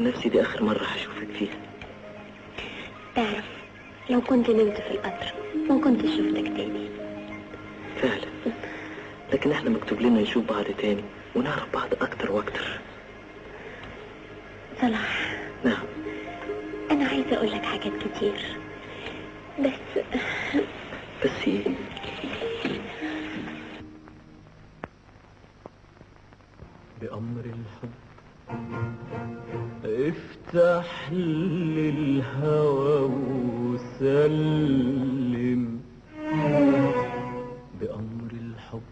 نفسي دي آخر مرة هشوفك فيها. تعرف لو كنت نمت في القطر ما كنت شفتك تاني. فعلا، لكن احنا مكتوب لنا نشوف بعض تاني ونعرف بعض أكتر وأكتر. صلاح. نعم. أنا عايزة أقول لك حاجات كتير بس ايه؟ بأمر الحب افتح للهوى وسلم. بأمر الحب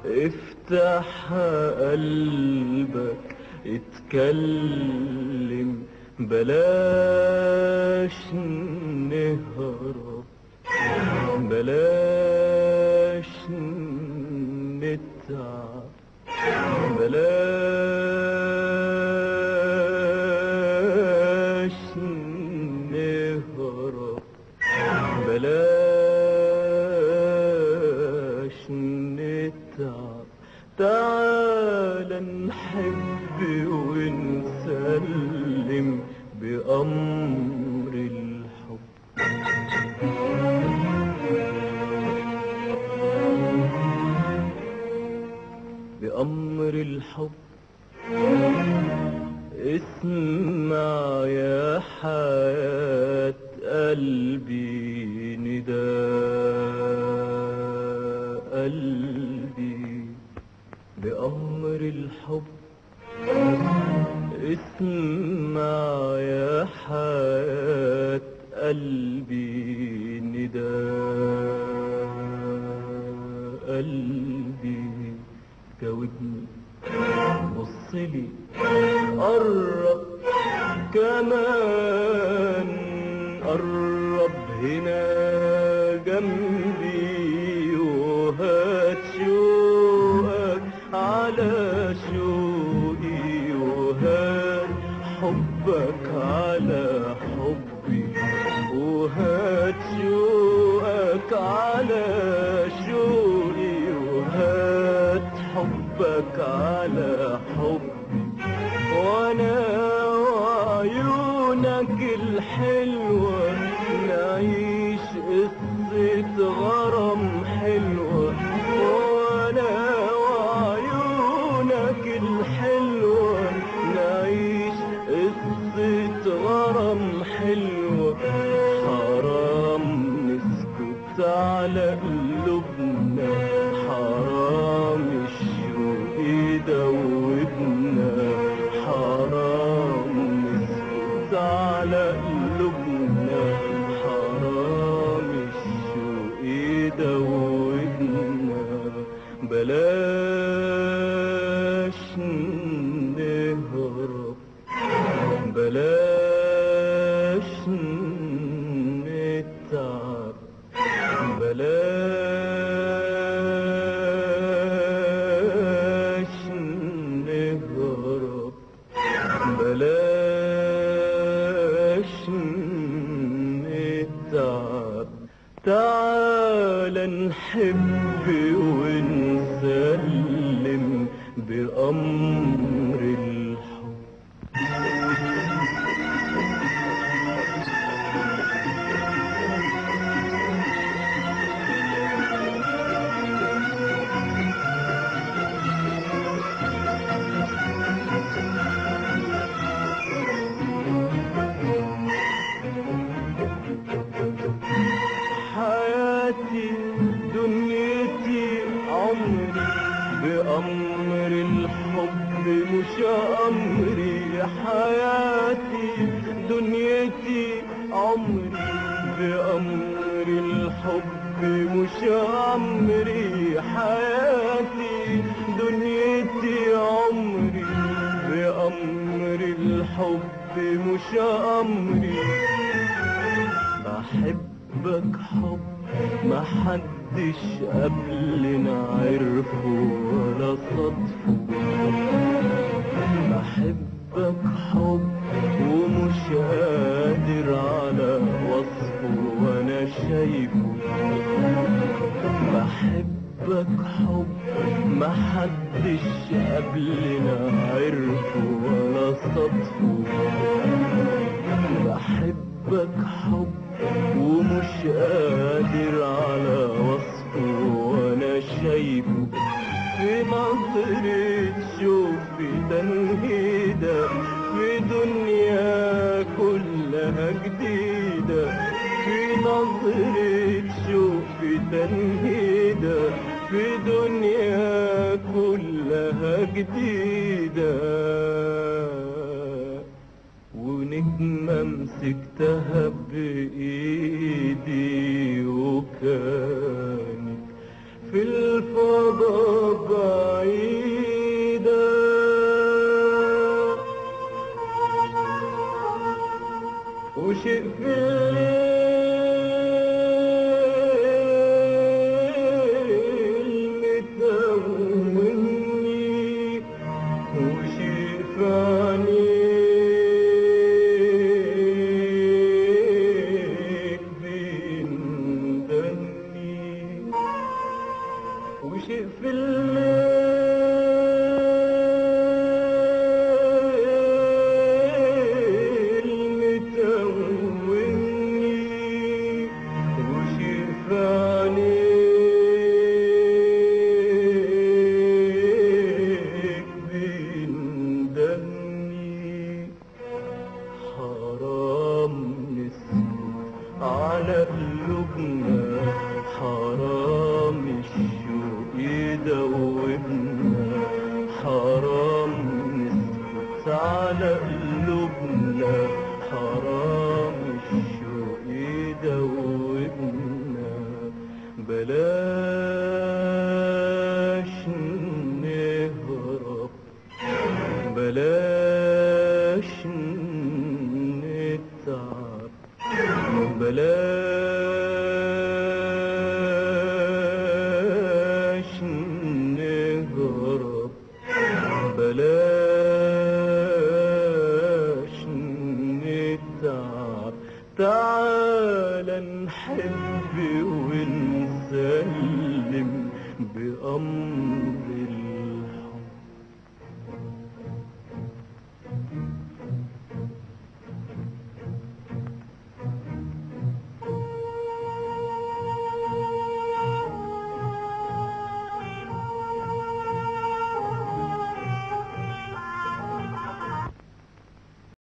افتح قلبك اتكلم. بلاش نهرب، بلاش نتعب، بلاش نهرب، بلاش نتعب. تعال نحب ونسلم بأمر الحب. بأمر الحب اسمع يا حياة قلبي نداء قلبي. بأمر الحب اسمع يا حياة قلبي نداء قلبي. جاوبني بصلي قرب كمان، قرب هنا جنبي وهات شوقك على شوقي وهات حبك على حبي وهات شوقك على شوقي وهات حبك على حبي. وانا وعيونك الحلوة نعيش قصة غرام حلوة. وانا وعيونك الحلوة نعيش قصة غرام حلوة. حرام نسكت على قلوبنا، حرام الشوق يدوبنا، حرام نسكت على قلوبنا، حرام الشوق يدوبنا. بلاش نهرب، بلاش نتعب، بلاش نهرب، بلاش نتعب. تعال نحب ونسلم بأمر الحب. حياتي دنيتي عمري بأمر الحب مش أمري. حياتي دنيتي عمري بأمر الحب مش أمري. حياتي دنيتي عمري بأمر الحب مش أمري. بحبك حب ما حدش قبلنا عرفه ولا صدفه. بحبك حب ومش قادر على وصفه وانا شايفه. بحبك حب ما حدش قبلنا عرفه ولا تنهيدة في دنيا كلها جديدة، في نظرة شوق في تنهيدة في دنيا كلها جديدة. ونجمة مسكتها بإيدي وكانت في الفضاء بعيدة، وشيء في الليل متوهني، وشيء في عينيك بيندني، وشيء في الليل متوهني، وشيء في عينيك بيندني. حرام نسكت على قلوبنا، حرام الشوق يدوبنا، حرام نسكت على قلوبنا، حرام الشوق يدوبنا. بلاش نهرب، بلاش نتعب، بلاش نهرب، بلاش